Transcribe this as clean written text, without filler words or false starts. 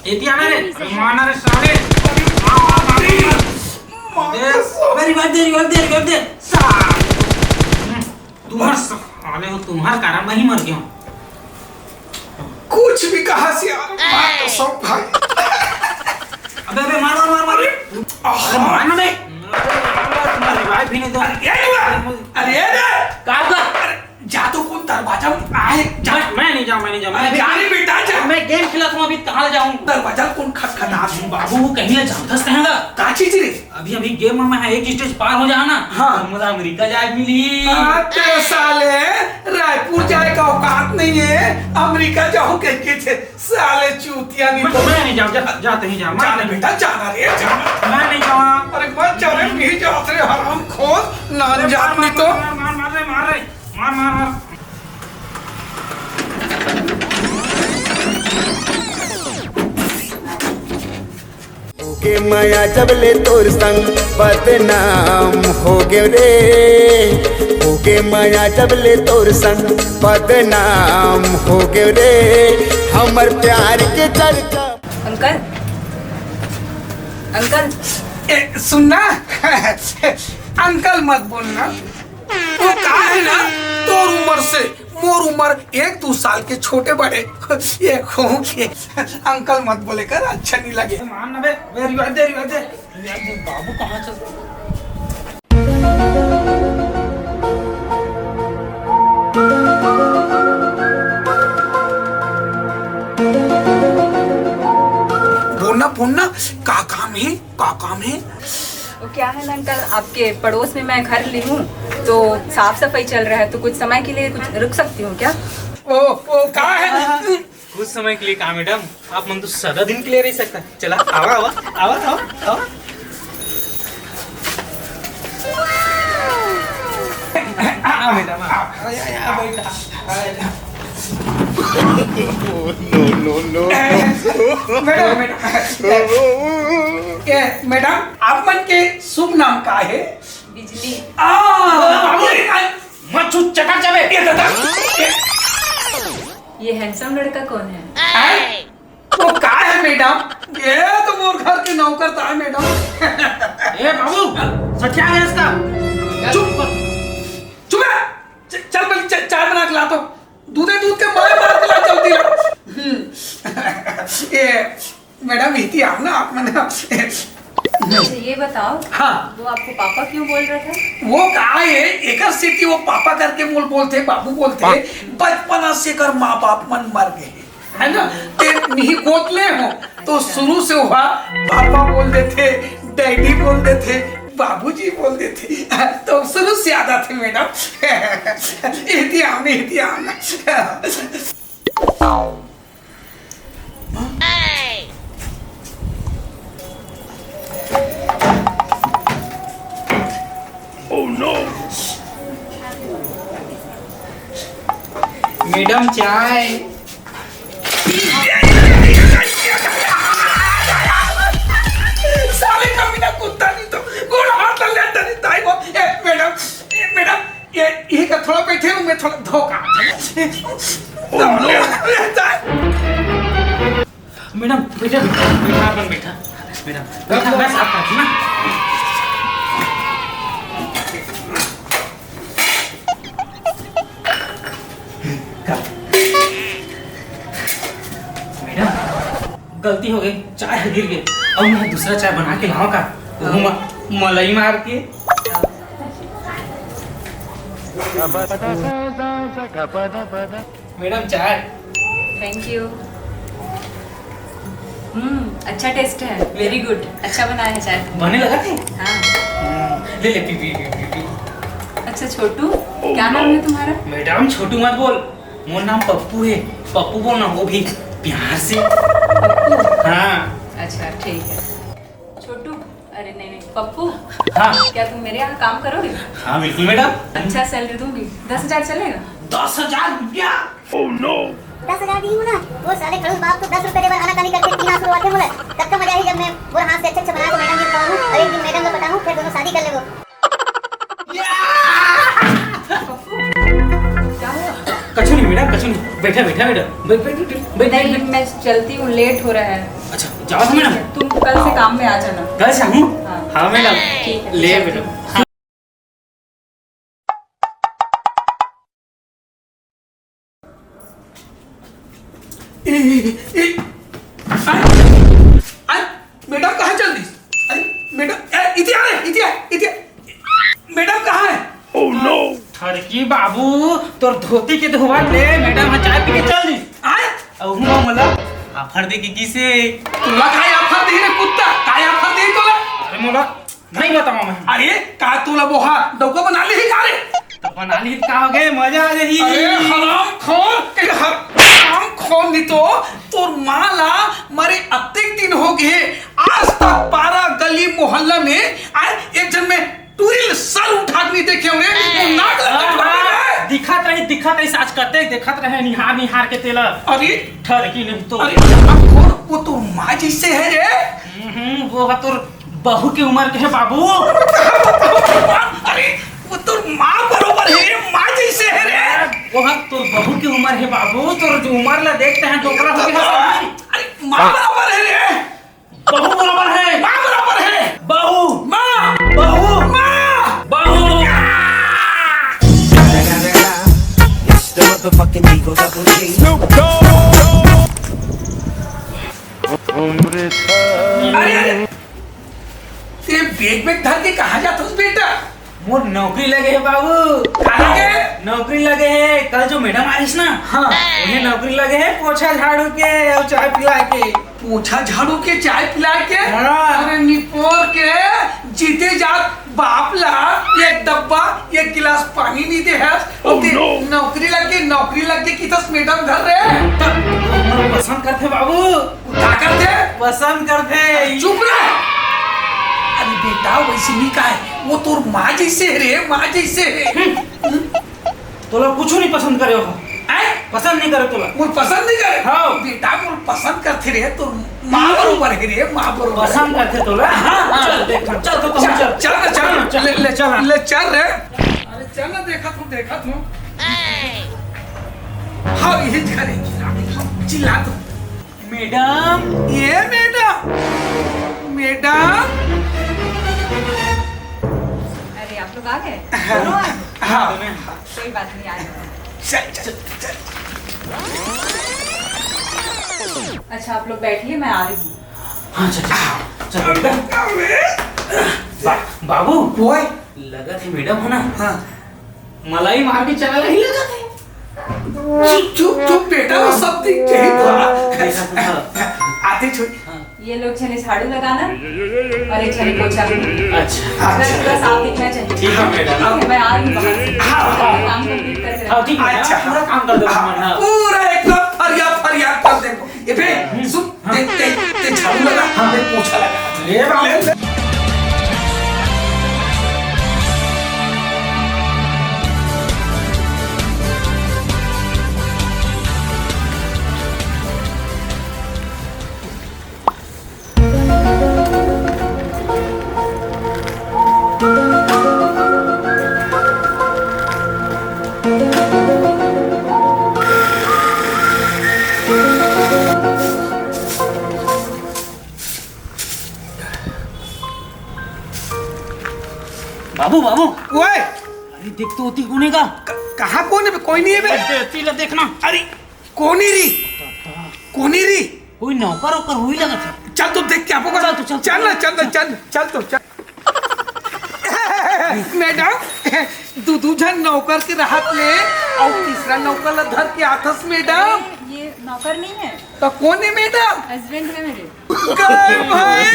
इथे आना रे मारना रे साले वेरी तुम्हार साले हो तुम्हारे कारण मैं ही मर गया हूँ। कुछ भी कहा से मार तो सब भाई। अबे अबे मार मार मार मार अरे मार ना बे तुम्हारी रिवाइव भी नहीं दो। अरे काल कर जा तो कौन दरवाजा आए जा। मैं नहीं जाऊँ जाने बेटा जा। मैं गेम खेला तुम अभी कहाँ जाऊँ। दरवाजा कौन खटखटा बाबू वो कहीं ले जबरदस्त रहेगा का चीज रे। अभी अभी गेम में है एक स्टेज पार हो जाना। हाँ मुझे अमेरिका जाए मिली। तेरे साले रायपुर जाए का औकात नहीं है अमेरिका जाओ के थे साले चूतिया नहीं। मैं नहीं जाऊँ जाते ही जाऊँ जाने बेटा जाना रे जाना। मैं नहीं जाऊँ। अरे मत जा रे नहीं जाते रे हराम खोर ना जात नहीं तो मार रे मार मार मार के माया जब ले तोर संग बदनाम हो गए रे। हो के माया जब ले तोर संग बदनाम हो गए रे। हमर प्यार के चर्चा। अंकल अंकल सुनना अंकल मत बोलना। वो कहा है ना तोर उम्र से मोर उम्र 1-2 साल के छोटे बड़े ये अंकल मत बोले कर अच्छा नहीं लगे। मारना बे रिवाइव दे बाबू कहाँ चल। बोलना बोलना का काम है। वो क्या है ना अंकल, आपके पड़ोस में मैं घर ली हूँ तो साफ सफाई चल रहा है, तो कुछ समय के लिए कुछ रुक सकती हूँ क्या? ओ का है कुछ समय के लिए कहा मैडम, आप मन तो सारा दिन के लिए रह सकता। चला आवा आवा आवा आवा आवा। मैडम मैडम आप मन के शुभ नाम का है? बिजली। मत छू चका जावे। ये हैंडसम लड़का कौन है? वो का है मैडम? ये तो मोर घर के नौकर था मैडम। ए बाबू सच्चा है इसका। चुप चल बल्कि चाय बना के ला तो दूध के मार के ला जल्दी। ये मैडम इतनी आप ना आप मैंने अच्छा ये बताओ, हाँ वो आपको पापा क्यों बोल रहा था? वो कहा है एकर से कि वो पापा करके बोलते बाबू बोलते बचपना से कर माँ बाप मन मर गए है ना। ते नहीं गोतले हो तो शुरू से हुआ पापा बोल देते डैडी बोल देते बाबूजी बोल देते तो शुरू से आदत है मैडम। एहतियाम मैडम चाय। साले कमीना कुत्ता नहीं तो गोड़ हाथ लेता नहीं ताई वो मैडम ये का थोड़ा बैठे हूं मैं थोड़ा धोखा। मैडम बेटा बैठा मैडम मैं साफ करती ना। मैडम गलती हो गई, चाय गिर गई और मैं दूसरा चाय बना के लाऊं का मलाई मार के। मैडम चाय। Thank you. अच्छा टेस्ट है, वेरी गुड, अच्छा बनाया है चाय। बने लगा थे। हाँ ले पी। अच्छा छोटू, क्या नाम है तुम्हारा? मैडम छोटू मत बोल, मोर नाम पप्पू है। पप्पू बोलना, वो भी प्यार से। पप्पू। हाँ अच्छा ठीक है। छोटू, अरे नहीं पप्पू। हाँ क्या तुम मेरे यहाँ काम करोगे? हाँ बिल्कुल मैडम। अच्छा सैलरी दूंगी, 10,000 चलेगा? 10,000 रुपया? ओह नो 10,000 दी हूँ ना, वो साले खड़ूस बाप तो 10 रुपए देवर आनाकानी करके 3 शुरुआत बोले तब तो मजा ही जब मैं वो हाथ से अच्छे बना के मैडम को बताऊँ और एक दिन मैडम को बताऊँ फिर दोनों शादी कर ले वो। क्या हुआ? कछु नहीं मैडम, कछु नहीं, बैठा बैठा मैडम, बैठ बैठ बैठ बैठ नहीं, बैठ। मैं चलती हूँ, लेट हो रहा है। अच्छा जाओ तो मैडम, तुम कल से काम में आ जाना। कल से आऊँ? हाँ। हाँ मैडम, ठीक है, ले चलती मैडम। हूँ। हाँ। मैडम कहाँ चल रही? अरे मैडम इथे आ रे, इथे मैडम कहाँ है? ठरकी बाबू तोर धोती के धोवा ले मैडम, हाँ चाय पी के चल दी आय अब हुआ मला आफर दे की किसे? तुला काय ऑफर दे रे कुत्ता, काय ऑफर दे तुला? अरे मला नहीं बताऊँ मैं। अरे का तुला बोहा डोकं बनाली ही का रे? तो बना ली का हो गए, मजा आ गई। अरे हराम खोर नहीं तो माला मारे अत्तेक दिन हो गए आज तक पारा गली मोहल्ला में एक जन में टूरिल सर उठा के नहीं देखे हुए वो नाक लगा है। दिखत रही साच करते देखत रहे निहार के तेला। अरे ठरकी नहीं तो अरे हराम खोर वो तो माँ जैसे है रे। वो है तोर बहू की उम्र के है बाबू। अरे वो तो माँ बरोबर है, माँ जैसे है रे। वो है तोर बहू की उम्र है बाबू, तोर जो उम्र ला देखते हैं टोकरा हो गया। अरे माँ बराबर है रे, बहू बराबर है, माँ बराबर है, बहू माँ बहू माँ बहू। It's the motherfucking Eagle Double G. अरे तेरे बैग धर के कहाँ जाता हूँ बेटा? मोर नौकरी लगे है बाबू। कहाँ गए? नौकरी लगे है, कल जो मैडम आई ना हाँ उन्हें नौकरी लगे है पोछा झाड़ू के और चाय पिला के। पोछा झाड़ू के चाय पिला के हाँ। अरे निपोर के जीते जात बाप ला एक डब्बा एक गिलास पानी नहीं दे है और नौकरी लग के कितस मैडम घर रे तब पसंद करते बाबू, क्या करते? पसंद करते। चुप रहे। अरे बेटा वैसे नहीं का है, वो तो माँ जैसे है रे, माँ जैसे है। तो लोग कुछ नहीं पसंद करे हो, पसंद नहीं करे तो लोग। वो पसंद नहीं करे। हाँ। बेटा वो पसंद करते रहे तो माँ बरोबर है रे, माँ बरोबर। पसंद करते तो लोग। हाँ। चल देख चल तो तुम चल चल ले चल ले चल रे। अरे चल ना देखा तू हाँ ये करे चिल्ला तू मैडम। ये मैडम अरे आप लोग आ गए? दोनों आ गए? हाँ कोई बात नहीं, आ जाओ। चल अच्छा आप लोग बैठिए, मैं आ रही हूँ। हाँ चल बेटा। बाबू वो लगा थे मैडम हो ना, हाँ मलाई मार के चला ही लगा थे। चुप बेटा वो सब दिख रही आते छोड़ ये लोग चले झाड़ू लगाना और एक चले पोछा। अच्छा घर पूरा साफ दिखना चाहिए। ठीक है मैडम। ठीक है, मैं आ रही हूँ बाहर से। हाँ। काम कंप्लीट करके हाँ रखो। ठीक है, अच्छा पूरा काम कर दो। हाँ। पूरा एकदम फरियाद कर देखो ये बे सुन ते झाड़ू लगा ते पोछा लगा ले बाबू। बाबू ओए अरे देख तो होती कोने का। कहाँ कौन है? कोई नहीं है बे। तीला देखना। अरे कोनी री कोई नौकर होकर हुई लगा था। चल तो देख क्या होगा। चल तो चल मैडम दू जन नौकर के राहत ले और तीसरा नौकर ला धर के आथस मैडम। ये नौकर नहीं है, तो कौन है मैडम? हस्बैंड है मेरे। काय भाई